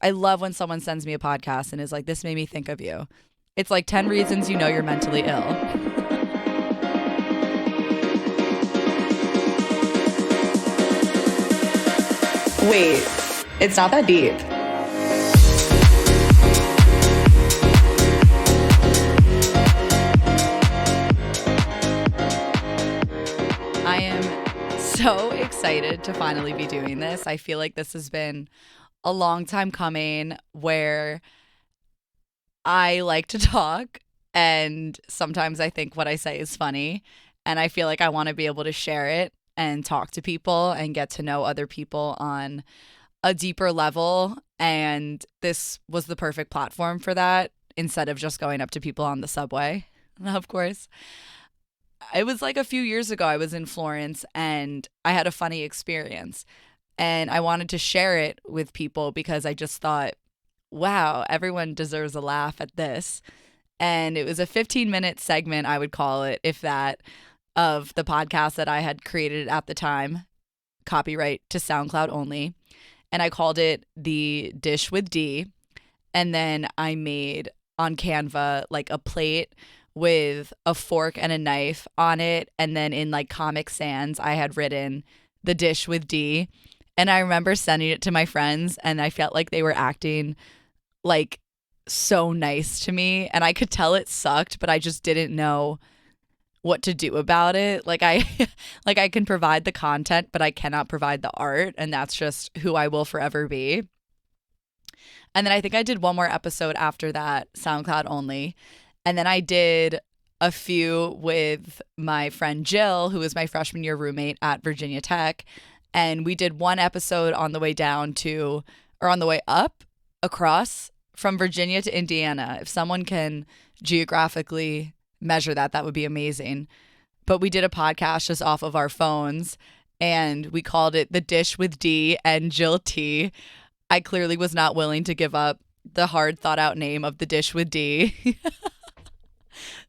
I love when someone sends me a podcast and is like, this made me think of you. It's like 10 reasons you know you're mentally ill. Wait, it's not that deep. I am so excited to finally be doing this. I feel like this has been a long time coming where I like to talk and sometimes I think what I say is funny and I feel like I want to be able to share it and talk to people and get to know other people on a deeper level, and this was the perfect platform for that instead of just going up to people on the subway. Of course. It was like a few years ago I was in Florence and I had a funny experience and I wanted to share it with people because I just thought, wow, everyone deserves a laugh at this. And it was a 15-minute segment, I would call it, if that, of the podcast that I had created at the time, copyright to SoundCloud only. And I called it The Dish with D. And then I made on Canva like a plate with a fork and a knife on it. And then in like Comic Sans, I had written The Dish with D. And I remember sending it to my friends and I felt like they were acting like so nice to me. And I could tell it sucked, but I just didn't know what to do about it. Like I like I can provide the content, but I cannot provide the art. And that's just who I will forever be. And then I think I did one more episode after that, SoundCloud only. And then I did a few with my friend Jill, who was my freshman year roommate at Virginia Tech. And we did one episode on the way down to, or on the way up, across from Virginia to Indiana. If someone can geographically measure that, that would be amazing. But we did a podcast just off of our phones and we called it The Dish with D and Jill T. I clearly was not willing to give up the hard thought out name of The Dish with D.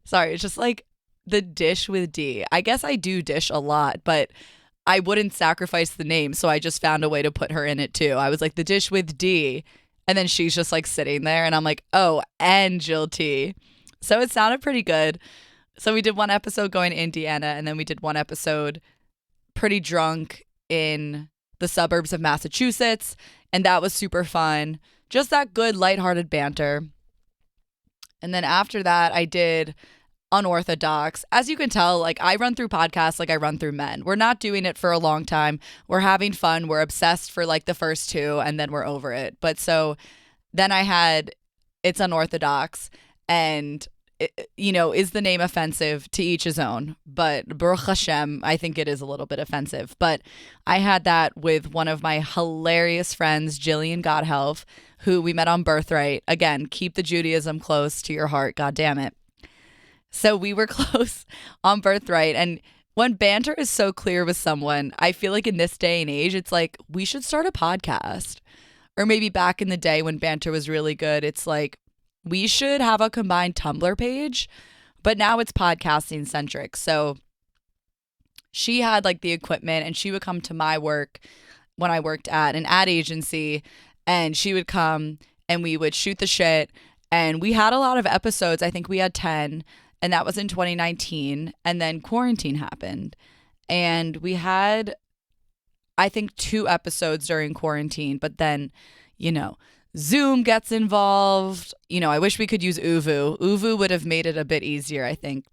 Sorry, it's just like The Dish with D. I guess I do dish a lot, but I wouldn't sacrifice the name, so I just found a way to put her in it too. I was like, The Dish with D, and then she's just like sitting there, and I'm like, oh, and Jill T. So it sounded pretty good. So we did one episode going to Indiana, and then we did one episode pretty drunk in the suburbs of Massachusetts, and that was super fun. Just that good, lighthearted banter. And then after that, I did Unorthodox. As you can tell, like I run through podcasts like I run through men. We're not doing it for a long time. We're having fun. We're obsessed for like the first two and then we're over it. But so then I had It's Unorthodox, and is the name offensive? To each his own. But Baruch Hashem, I think it is a little bit offensive. But I had that with one of my hilarious friends, Jillian Godhelf, who we met on Birthright. Again, keep the Judaism close to your heart. God damn it. So we were close on Birthright. And when banter is so clear with someone, I feel like in this day and age, it's like, we should start a podcast. Or maybe back in the day when banter was really good, it's like, we should have a combined Tumblr page. But now it's podcasting centric. So she had like the equipment and she would come to my work when I worked at an ad agency, and she would come and we would shoot the shit. And we had a lot of episodes. I think we had 10. And that was in 2019. And then quarantine happened. And we had, I think, 2 episodes during quarantine. But then, Zoom gets involved. I wish we could use Uvu. Uvu would have made it a bit easier, I think.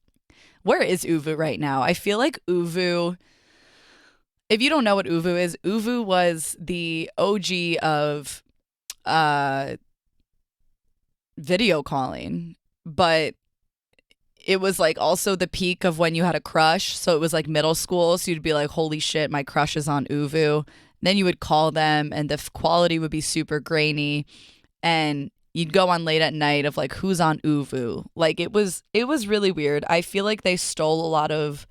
Where is Uvu right now? I feel like Uvu, if you don't know what Uvu is, Uvu was the OG of video calling. But it was like also the peak of when you had a crush. So it was like middle school. So you'd be like, holy shit, my crush is on Uvu. Then you would call them and the quality would be super grainy. And you'd go on late at night of like, who's on Uvu? Like it was really weird. I feel like they stole a lot of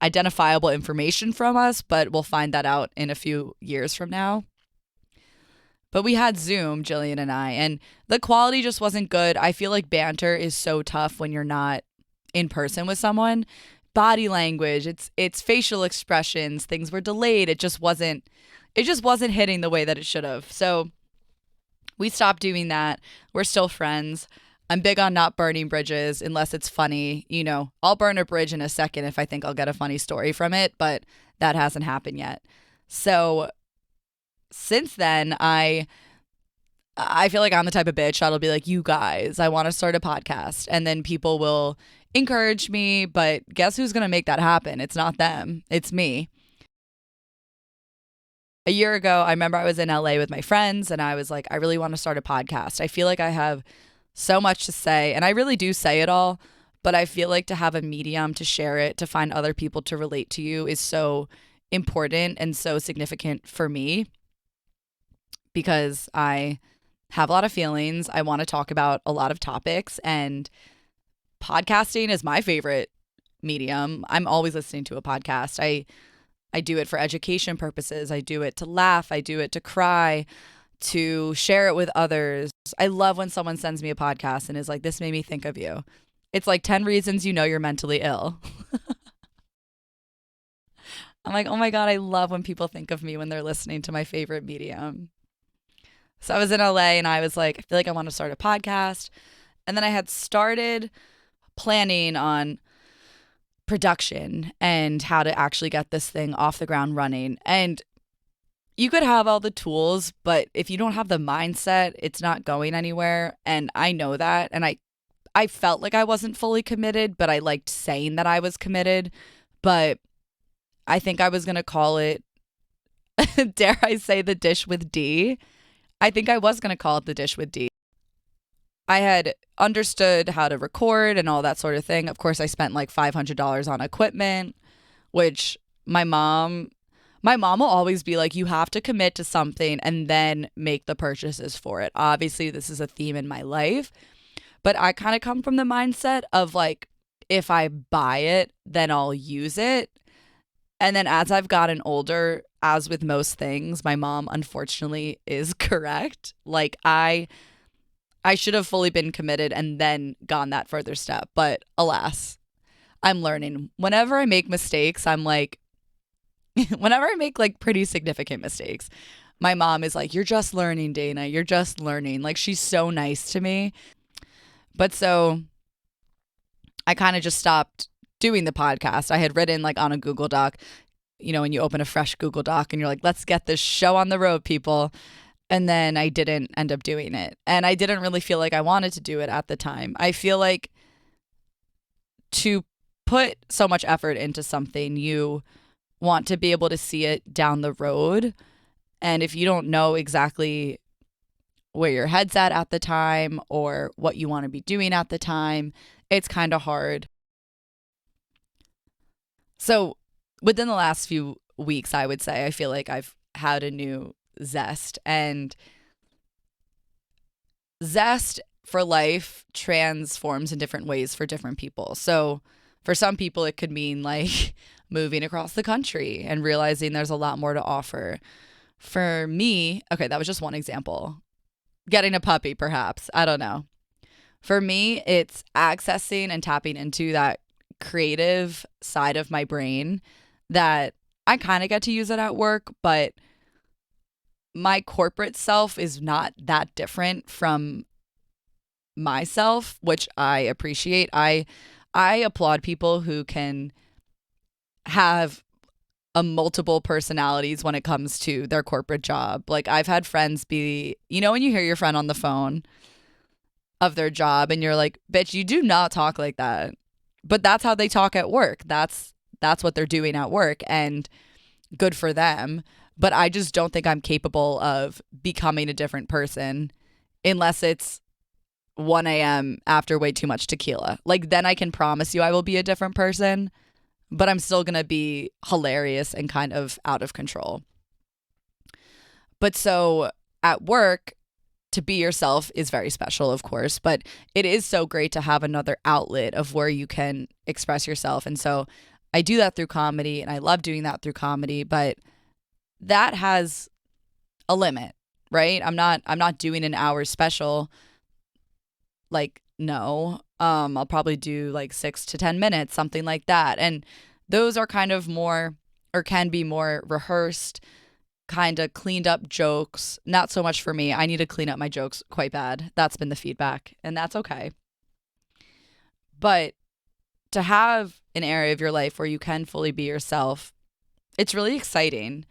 identifiable information from us, but we'll find that out in a few years from now. But we had Zoom, Jillian and I, and the quality just wasn't good. I feel like banter is so tough when you're not in person with someone. Body language, it's facial expressions, things were delayed. It it just wasn't hitting the way that it should have. So we stopped doing that. We're still friends. I'm big on not burning bridges unless it's funny. I'll burn a bridge in a second if I think I'll get a funny story from it, but that hasn't happened yet. So since then, I feel like I'm the type of bitch that'll be like, you guys, I want to start a podcast. And then people will encourage me, but guess who's going to make that happen? It's not them, it's me. A year ago, I remember I was in LA with my friends and I was like, I really want to start a podcast. I feel like I have so much to say, and I really do say it all, but I feel like to have a medium to share it, to find other people to relate to you is so important and so significant for me because I have a lot of feelings. I want to talk about a lot of topics, and podcasting is my favorite medium. I'm always listening to a podcast. I do it for education purposes. I do it to laugh. I do it to cry, to share it with others. I love when someone sends me a podcast and is like, this made me think of you. It's like 10 reasons you know you're mentally ill. I'm like, oh my God, I love when people think of me when they're listening to my favorite medium. So I was in LA and I was like, I feel like I want to start a podcast. And then I had started planning on production and how to actually get this thing off the ground running. And you could have all the tools, but if you don't have the mindset, it's not going anywhere. And I know that. And I felt like I wasn't fully committed, but I liked saying that I was committed. But I think I was going to call it, dare I say, the dish with D. I think I was going to call it the dish with D. I had understood how to record and all that sort of thing. Of course, I spent like $500 on equipment, which my mom will always be like, you have to commit to something and then make the purchases for it. Obviously, this is a theme in my life, but I kind of come from the mindset of like, if I buy it, then I'll use it. And then as I've gotten older, as with most things, my mom unfortunately is correct. Like I should have fully been committed and then gone that further step. But alas, I'm learning. Whenever I make mistakes, I'm like, whenever I make like pretty significant mistakes, my mom is like, you're just learning, Dana. You're just learning. Like she's so nice to me. But so I kind of just stopped doing the podcast. I had written like on a Google Doc, when you open a fresh Google Doc and you're like, let's get this show on the road, people. And then I didn't end up doing it. And I didn't really feel like I wanted to do it at the time. I feel like to put so much effort into something, you want to be able to see it down the road. And if you don't know exactly where your head's at the time or what you want to be doing at the time, it's kind of hard. So within the last few weeks, I would say, I feel like I've had a new zest, and zest for life transforms in different ways for different people. So for some people, it could mean like moving across the country and realizing there's a lot more to offer. For me, okay, that was just one example. Getting a puppy, perhaps. I don't know. For me, it's accessing and tapping into that creative side of my brain that I kind of get to use it at work, but my corporate self is not that different from myself, which I appreciate. I applaud people who can have a multiple personalities when it comes to their corporate job. Like I've had friends be, when you hear your friend on the phone of their job and you're like, bitch, you do not talk like that. But that's how they talk at work. That's what they're doing at work, and good for them. But I just don't think I'm capable of becoming a different person unless it's 1 a.m. after way too much tequila. Like then I can promise you I will be a different person, but I'm still going to be hilarious and kind of out of control. But so at work, to be yourself is very special, of course, but it is so great to have another outlet of where you can express yourself. And so I do that through comedy, and I love doing that through comedy, but that has a limit, right? I'm not doing an hour special. Like, no. I'll probably do like 6 to 10 minutes, something like that. And those are kind of more, or can be more rehearsed. kind of cleaned up jokes. Not so much for me. I need to clean up my jokes quite bad. That's been the feedback, and that's okay. But to have an area of your life where you can fully be yourself, it's really exciting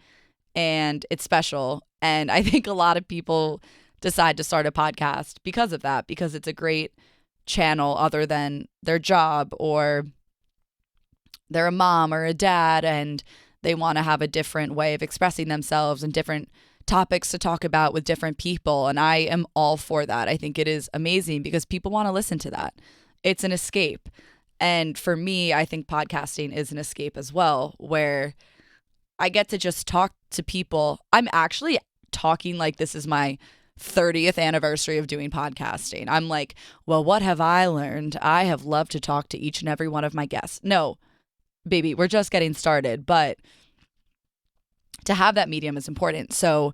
and it's special. And I think a lot of people decide to start a podcast because of that, because it's a great channel other than their job, or they're a mom or a dad and they want to have a different way of expressing themselves and different topics to talk about with different people. And I am all for that. I think it is amazing because people want to listen to that. It's an escape. And for me, I think podcasting is an escape as well, where I get to just talk to people. I'm actually talking like this is my 30th anniversary of doing podcasting. I'm like, well, what have I learned? I have loved to talk to each and every one of my guests. No, baby, we're just getting started. But to have that medium is important. So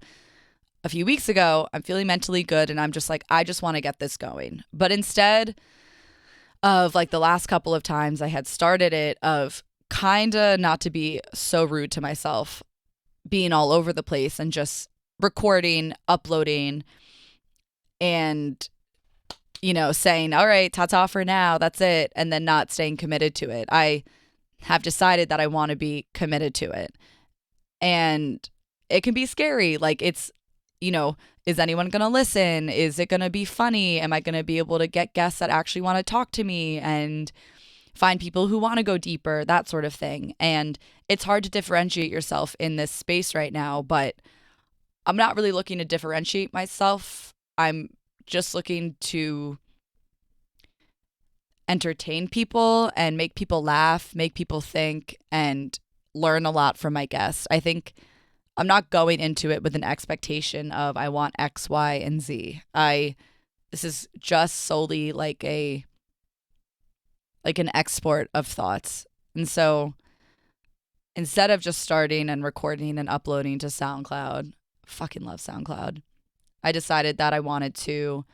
a few weeks ago, I'm feeling mentally good and I'm just like, I just want to get this going. But instead of like the last couple of times I had started it, of kind of, not to be so rude to myself, being all over the place and just recording, uploading, and, you know, saying, all right, ta-ta for now, that's it, and then not staying committed to it. I have decided that I want to be committed to it. And it can be scary. Like, it's, you know, is anyone going to listen? Is it going to be funny? Am I going to be able to get guests that actually want to talk to me and find people who want to go deeper, that sort of thing? And it's hard to differentiate yourself in this space right now, but I'm not really looking to differentiate myself. I'm just looking to entertain people and make people laugh, make people think, and learn a lot from my guests. I think I'm not going into it with an expectation of I want X, Y, and Z. This is just solely like an export of thoughts. And so instead of just starting and recording and uploading to SoundCloud, fucking love SoundCloud, I decided that I wanted to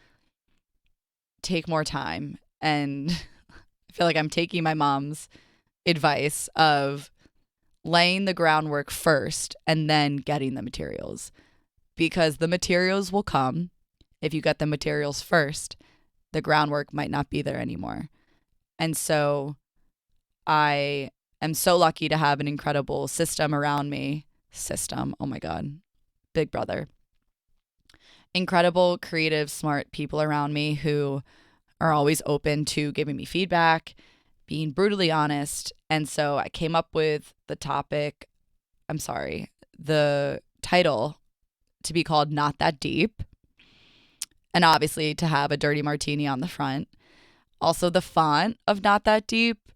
take more time, and I feel like I'm taking my mom's advice of laying the groundwork first and then getting the materials, because the materials will come. If you get the materials first, the groundwork might not be there anymore. And so I am so lucky to have an incredible system around me. Oh my God, big brother. Incredible, creative, smart people around me who are always open to giving me feedback, being brutally honest. And so I came up with the title to be called Not That Deep. And obviously to have a dirty martini on the front. Also, the font of Not That Deep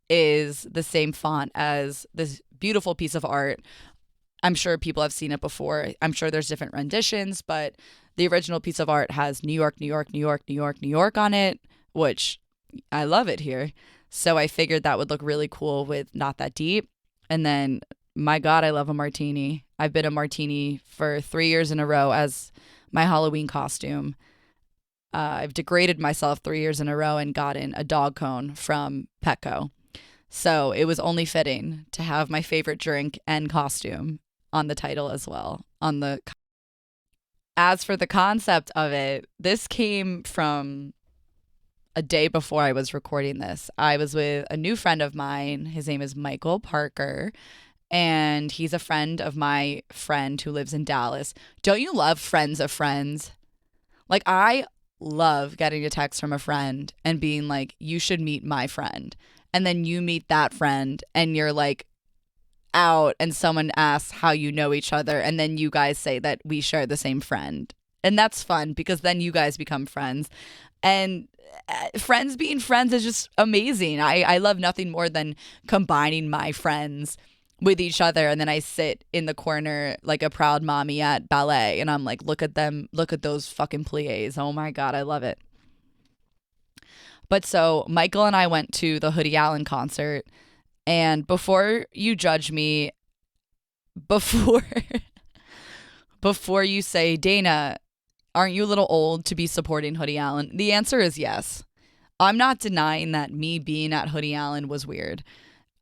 is the same font as this beautiful piece of art. I'm sure people have seen it before. I'm sure there's different renditions, but the original piece of art has New York, New York, New York, New York, New York on it, which I love it here. So I figured that would look really cool with Not That Deep. And then, my God, I love a martini. I've been a martini for 3 years in a row as my Halloween costume. I've degraded myself 3 years in a row and gotten a dog cone from Petco. So it was only fitting to have my favorite drink and costume on the title as well. As for the concept of it, this came from a day before I was recording this. I was with a new friend of mine. His name is Michael Parker, and he's a friend of my friend who lives in Dallas. Don't you love friends of friends? Like, I love getting a text from a friend and being like, you should meet my friend. And then you meet that friend and you're like out and someone asks how you know each other. And then you guys say that we share the same friend. And that's fun because then you guys become friends. And friends being friends is just amazing. I love nothing more than combining my friends with each other. And then I sit in the corner like a proud mommy at ballet. And I'm like, look at them. Look at those fucking plies. Oh my God, I love it. But so Michael and I went to the Hoodie Allen concert. And before you judge me, before you say, Dana, aren't you a little old to be supporting Hoodie Allen? The answer is yes. I'm not denying that me being at Hoodie Allen was weird.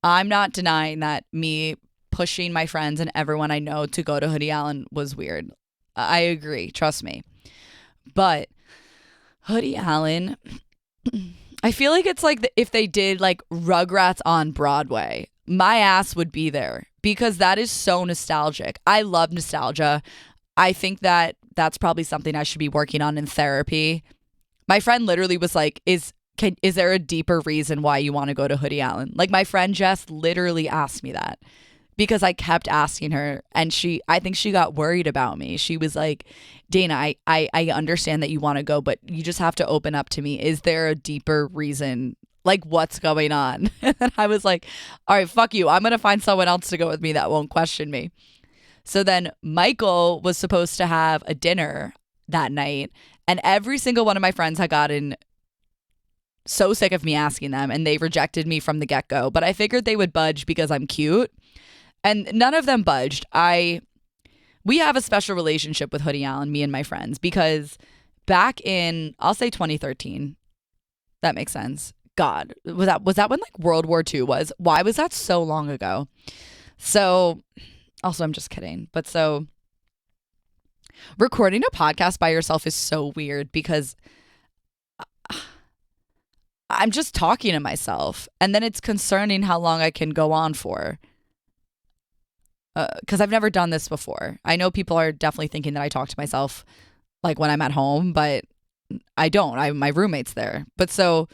I'm not denying that me pushing my friends and everyone I know to go to Hoodie Allen was weird. I agree. Trust me. But Hoodie Allen, I feel like it's like if they did like Rugrats on Broadway, my ass would be there because that is so nostalgic. I love nostalgia. I think that that's probably something I should be working on in therapy. My friend literally was like, is there a deeper reason why you want to go to Hoodie Allen? Like my friend Jess literally asked me that because I kept asking her, and I think she got worried about me. She was like, Dana, I understand that you want to go, but you just have to open up to me. Is there a deeper reason? Like what's going on? And I was like, all right, fuck you. I'm going to find someone else to go with me that won't question me. So then Michael was supposed to have a dinner that night, and every single one of my friends had gotten so sick of me asking them, and they rejected me from the get-go. But I figured they would budge because I'm cute, and none of them budged. We have a special relationship with Hoodie Allen, me and my friends, because back in, I'll say 2013, that makes sense. God, was that when like World War II was? Why was that so long ago? So, also, I'm just kidding. But so, recording a podcast by yourself is so weird because I'm just talking to myself. And then it's concerning how long I can go on for. Because I've never done this before. I know people are definitely thinking that I talk to myself like when I'm at home, but I don't. My roommate's there. But so,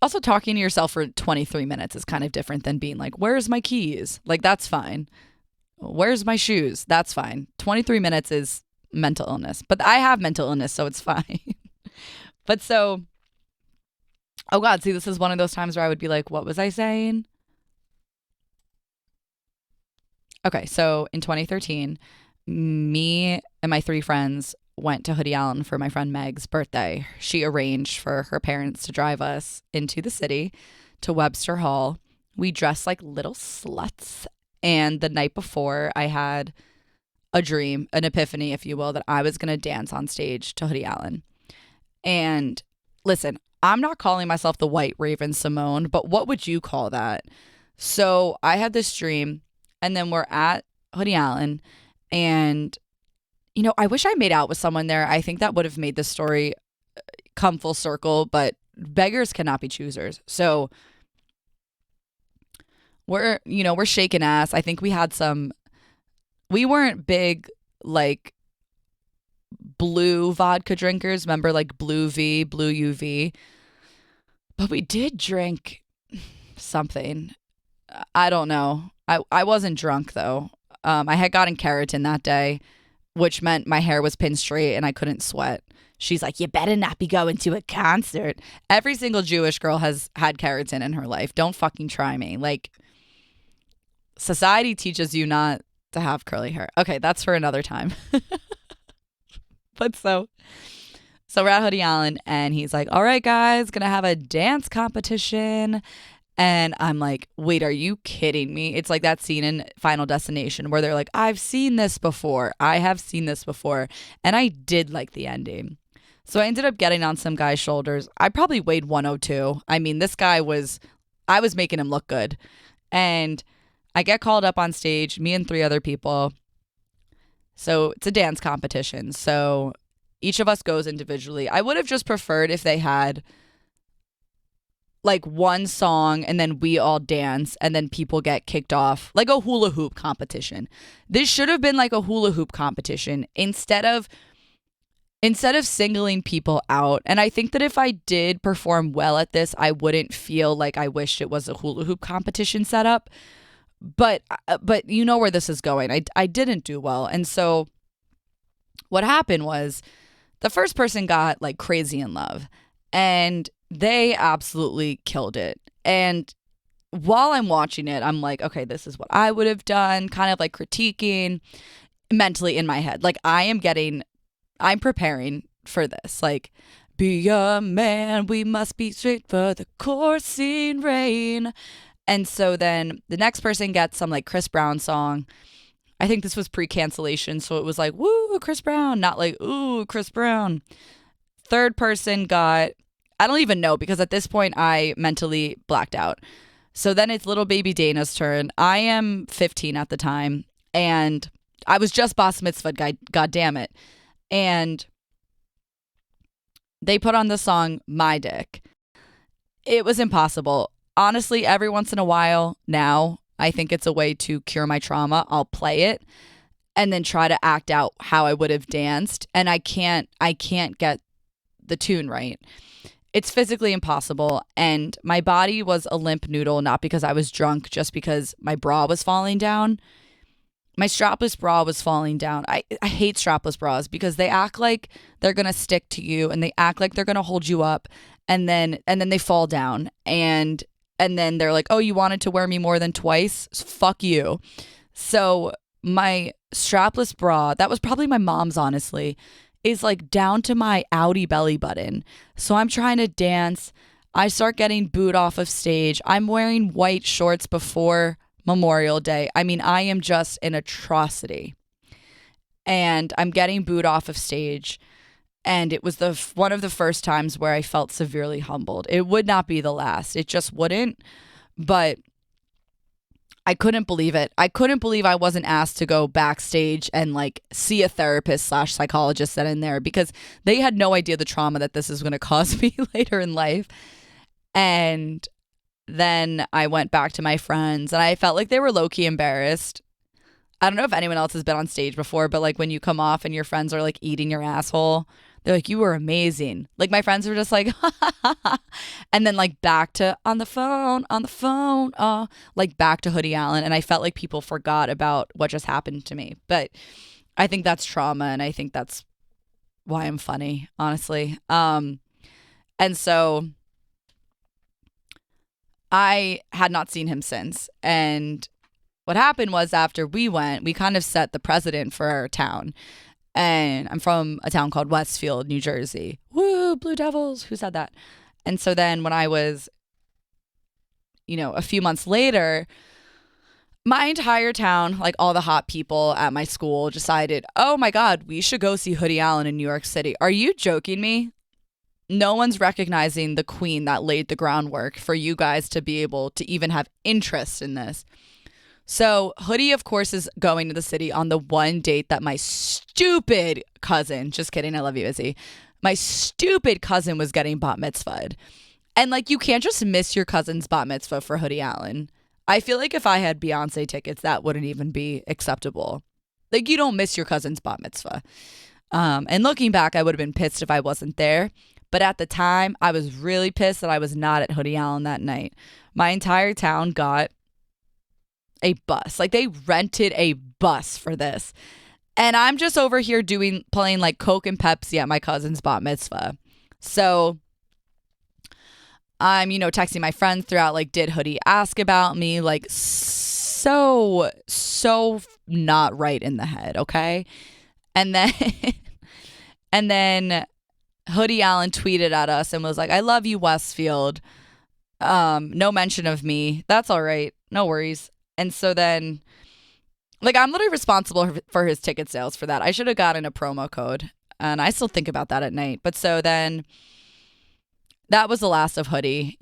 also talking to yourself for 23 minutes is kind of different than being like, where's my keys? Like, that's fine. Where's my shoes? That's fine. 23 minutes is mental illness. But I have mental illness, so it's fine. But so, oh God, see, this is one of those times where I would be like, what was I saying? Okay, so in 2013, me and my 3 friends went to Hoodie Allen for my friend Meg's birthday. She arranged for her parents to drive us into the city to Webster Hall. We dressed like little sluts. And the night before, I had a dream, an epiphany, if you will, that I was going to dance on stage to Hoodie Allen. And listen, I'm not calling myself the White Raven Simone, but what would you call that? So I had this dream, and then we're at Hoodie Allen, and I wish I made out with someone there. I think that would have made this story come full circle, but beggars cannot be choosers. So we're shaking ass. I think we weren't big like blue vodka drinkers. Remember like Blue V, Blue UV? But we did drink something. I don't know. I wasn't drunk though. I had gotten keratin that day, which meant my hair was pinned straight and I couldn't sweat. She's like, you better not be going to a concert. Every single Jewish girl has had keratin in her life. Don't fucking try me. Like, society teaches you not to have curly hair. Okay, that's for another time. But so we're at Hoodie Allen, and he's like, all right, guys, gonna have a dance competition. And I'm like, wait, are you kidding me? It's like that scene in Final Destination where they're like, I've seen this before. I have seen this before. And I did like the ending. So I ended up getting on some guy's shoulders. I probably weighed 102. I mean, I was making him look good. And I get called up on stage, me and 3 other people. So it's a dance competition. So each of us goes individually. I would have just preferred if they had like one song and then we all dance and then people get kicked off, like a hula hoop competition. This should have been like a hula hoop competition instead of singling people out. And I think that if I did perform well at this, I wouldn't feel like I wished it was a hula hoop competition setup. But you know where this is going. I didn't do well. And so what happened was the first person got like Crazy in Love, and they absolutely killed it. And while I'm watching it, I'm like, okay, this is what I would have done, kind of like critiquing mentally in my head. Like I'm preparing for this. Like, be a man, we must be straight for the coursing rain. And so then the next person gets some like Chris Brown song. I think this was pre-cancellation, so it was like, woo, Chris Brown, not like, ooh, Chris Brown. Third person got, I don't even know, because at this point I mentally blacked out. So then it's little baby Dana's turn. I am 15 at the time, and I was just Bas Mitzvah, God damn it. And they put on the song My Dick. It was impossible. Honestly, every once in a while now, I think it's a way to cure my trauma. I'll play it and then try to act out how I would have danced, and I can't get the tune right. It's physically impossible, and my body was a limp noodle, not because I was drunk, just because my bra was falling down. My strapless bra was falling down. I hate strapless bras because they act like they're going to stick to you, and they act like they're going to hold you up, and then they fall down, and then they're like, "Oh, you wanted to wear me more than twice? Fuck you." So my strapless bra, that was probably my mom's, honestly, is like down to my outie belly button. So I'm trying to dance. I start getting booed off of stage. I'm wearing white shorts before Memorial Day. I mean, I am just an atrocity. And I'm getting booed off of stage. And it was one of the first times where I felt severely humbled. It would not be the last. It just wouldn't. But I couldn't believe it. I couldn't believe I wasn't asked to go backstage and like see a therapist / psychologist that in there, because they had no idea the trauma that this is going to cause me later in life. And then I went back to my friends and I felt like they were low-key embarrassed. I don't know if anyone else has been on stage before, but like when you come off and your friends are like eating your asshole, they're like, "You were amazing." Like my friends were just like, "Ha ha ha ha." And then like back to on the phone, like back to Hoodie Allen. And I felt like people forgot about what just happened to me. But I think that's trauma, and I think that's why I'm funny, honestly. And so I had not seen him since. And what happened was, after we went, we kind of set the precedent for our town. And I'm from a town called Westfield, New Jersey. Woo, Blue Devils. Who said that? And so then when I was, a few months later, my entire town, like all the hot people at my school, decided, "Oh my God, we should go see Hoodie Allen in New York City." Are you joking me? No one's recognizing the queen that laid the groundwork for you guys to be able to even have interest in this. So Hoodie, of course, is going to the city on the one date that my stupid cousin, just kidding, I love you, Izzy, my stupid cousin was getting bat mitzvahed. And like, you can't just miss your cousin's bat mitzvah for Hoodie Allen. I feel like if I had Beyonce tickets, that wouldn't even be acceptable. Like, you don't miss your cousin's bat mitzvah. And looking back, I would have been pissed if I wasn't there. But at the time, I was really pissed that I was not at Hoodie Allen that night. My entire town got a bus. Like, they rented a bus for this. And I'm just over here playing like Coke and Pepsi at my cousin's bat mitzvah. So I'm, texting my friends throughout, like, did Hoodie ask about me? Like, so not right in the head, okay? And then and then Hoodie Allen tweeted at us and was like, "I love you, Westfield. No mention of me. That's all right. No worries." And so then, like, I'm literally responsible for his ticket sales for that. I should have gotten a promo code. And I still think about that at night. But so then that was the last of Hoodie.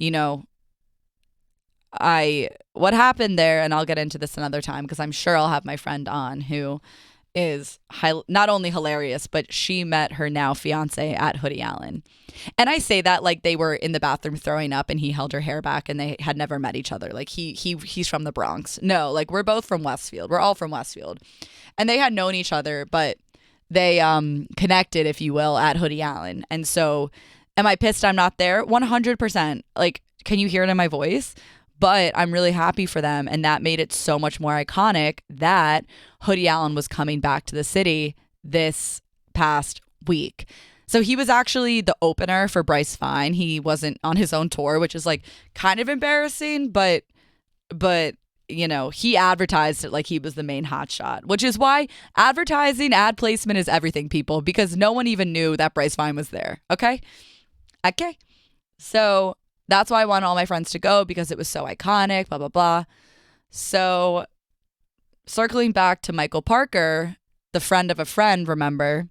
What happened there, and I'll get into this another time because I'm sure I'll have my friend on who is not only hilarious, but she met her now fiance at Hoodie Allen. And I say that like they were in the bathroom throwing up and he held her hair back and they had never met each other. Like he's from the Bronx. No, like we're both from Westfield. We're all from Westfield. And they had known each other, but they connected, if you will, at Hoodie Allen. And so am I pissed I'm not there? 100%. Like, can you hear it in my voice? But I'm really happy for them. And that made it so much more iconic that Hoodie Allen was coming back to the city this past week. So he was actually the opener for Bryce Fine. He wasn't on his own tour, which is like kind of embarrassing, but he advertised it like he was the main hotshot, which is why advertising, ad placement is everything, people, because no one even knew that Bryce Fine was there. Okay. So that's why I want all my friends to go, because it was so iconic, blah, blah, blah. So circling back to Michael Parker, the friend of a friend, remember?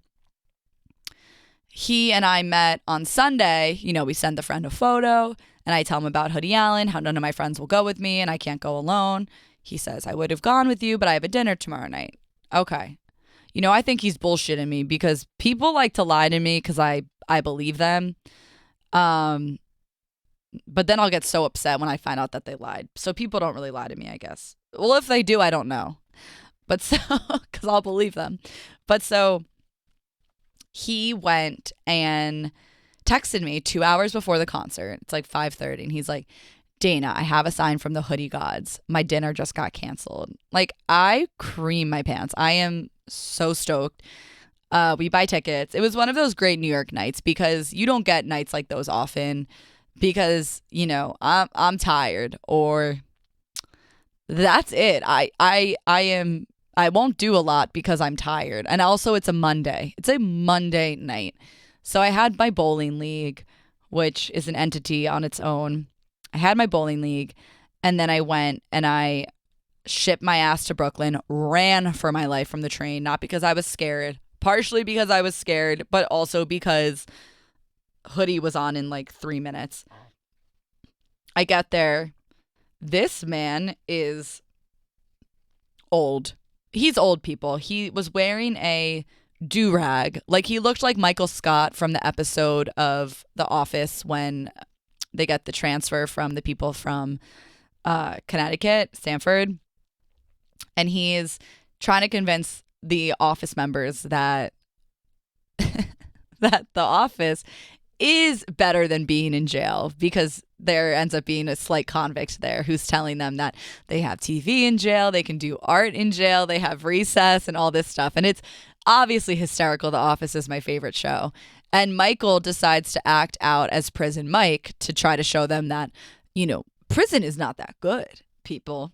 He and I met on Sunday. We send the friend a photo. And I tell him about Hoodie Allen, how none of my friends will go with me and I can't go alone. He says, I would have gone with you, but I have a dinner tomorrow night. Okay. I think he's bullshitting me because people like to lie to me because I believe them. But then I'll get so upset when I find out that they lied. So people don't really lie to me, I guess. Well, if they do, I don't know. But so, because I'll believe them. But so he went and texted me 2 hours before the concert. It's like 5:30. And he's like, Dana, I have a sign from the hoodie gods. My dinner just got canceled. Like, I cream my pants. I am so stoked. We buy tickets. It was one of those great New York nights because you don't get nights like those often because, I'm tired or that's it. I won't do a lot because I'm tired. And also it's a Monday. It's a Monday night. So I had my bowling league, which is an entity on its own. I had my bowling league and then I went and I shipped my ass to Brooklyn, ran for my life from the train, not because I was scared, partially because I was scared, but also because Hoodie was on in like 3 minutes. I get there. This man is old. He's old, people. He was wearing a do-rag. Like, he looked like Michael Scott from the episode of The Office when they get the transfer from the people from Connecticut, Stanford. And he is trying to convince the office members that that the office is better than being in jail because there ends up being a slight convict there who's telling them that they have TV in jail, they can do art in jail, they have recess and all this stuff. And it's obviously hysterical. The Office is my favorite show. And Michael decides to act out as Prison Mike to try to show them that, prison is not that good, people.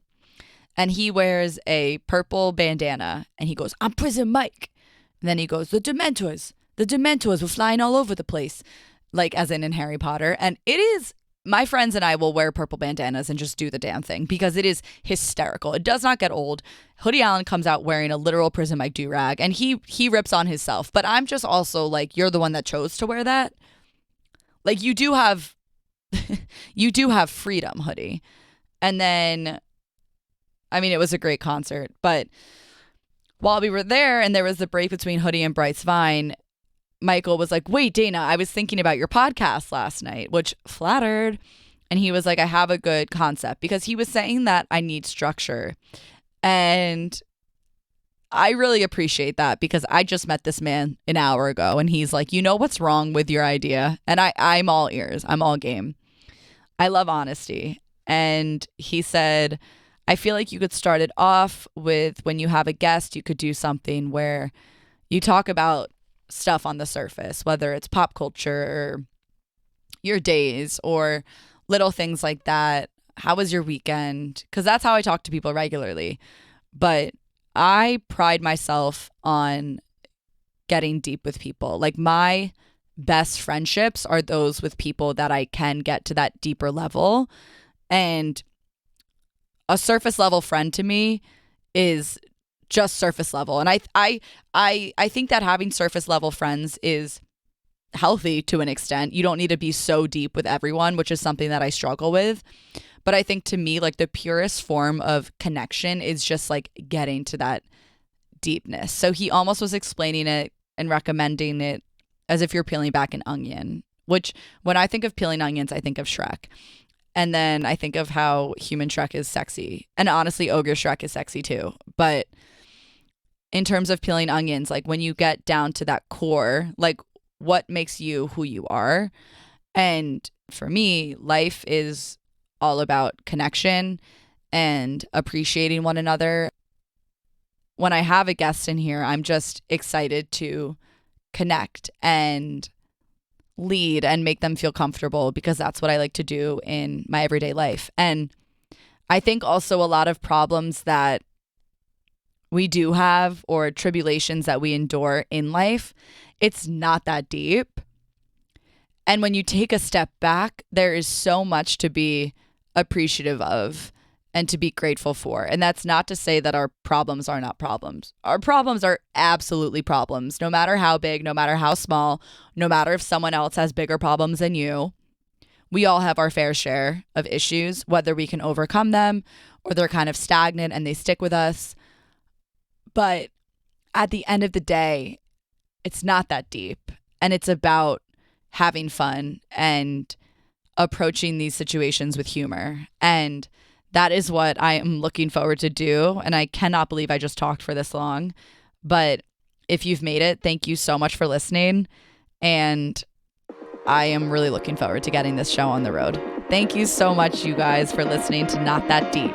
And he wears a purple bandana and he goes, I'm Prison Mike. And then he goes, the Dementors were flying all over the place, like as in Harry Potter. And it is, my friends and I will wear purple bandanas and just do the damn thing because it is hysterical. It does not get old. Hoodie Allen comes out wearing a literal Prison Mike do-rag and he rips on himself. But I'm just also like, you're the one that chose to wear that. Like, you do have freedom, Hoodie. And then, I mean, it was a great concert. But while we were there and there was the break between Hoodie and Bryce Vine, Michael was like, wait, Dana, I was thinking about your podcast last night, which flattered. And he was like, I have a good concept because he was saying that I need structure. And I really appreciate that because I just met this man an hour ago and he's like, what's wrong with your idea? And I'm all ears. I'm all game. I love honesty. And he said, I feel like you could start it off with when you have a guest, you could do something where you talk about stuff on the surface, whether it's pop culture or your days or little things like that. How was your weekend? Because that's how I talk to people regularly. But I pride myself on getting deep with people. Like, my best friendships are those with people that I can get to that deeper level. And a surface level friend to me is just surface level. And I think that having surface level friends is healthy to an extent. You don't need to be so deep with everyone, which is something that I struggle with. But I think to me, like, the purest form of connection is just like getting to that deepness. So he almost was explaining it and recommending it as if you're peeling back an onion, which when I think of peeling onions, I think of Shrek. And then I think of how human Shrek is sexy. And honestly, ogre Shrek is sexy too. But in terms of peeling onions, like, when you get down to that core, like, what makes you who you are? And for me, life is all about connection and appreciating one another. When I have a guest in here, I'm just excited to connect and lead and make them feel comfortable because that's what I like to do in my everyday life. And I think also a lot of problems that we do have or tribulations that we endure in life, it's not that deep. And when you take a step back, there is so much to be appreciative of and to be grateful for. And that's not to say that our problems are not problems. Our problems are absolutely problems, no matter how big, no matter how small, no matter if someone else has bigger problems than you. we all have our fair share of issues, whether we can overcome them or they're kind of stagnant and they stick with us. But at the end of the day, it's not that deep. And it's about having fun and approaching these situations with humor. And that is what I am looking forward to do. And I cannot believe I just talked for this long. But if you've made it, thank you so much for listening. And I am really looking forward to getting this show on the road. Thank you so much, you guys, for listening to Not That Deep.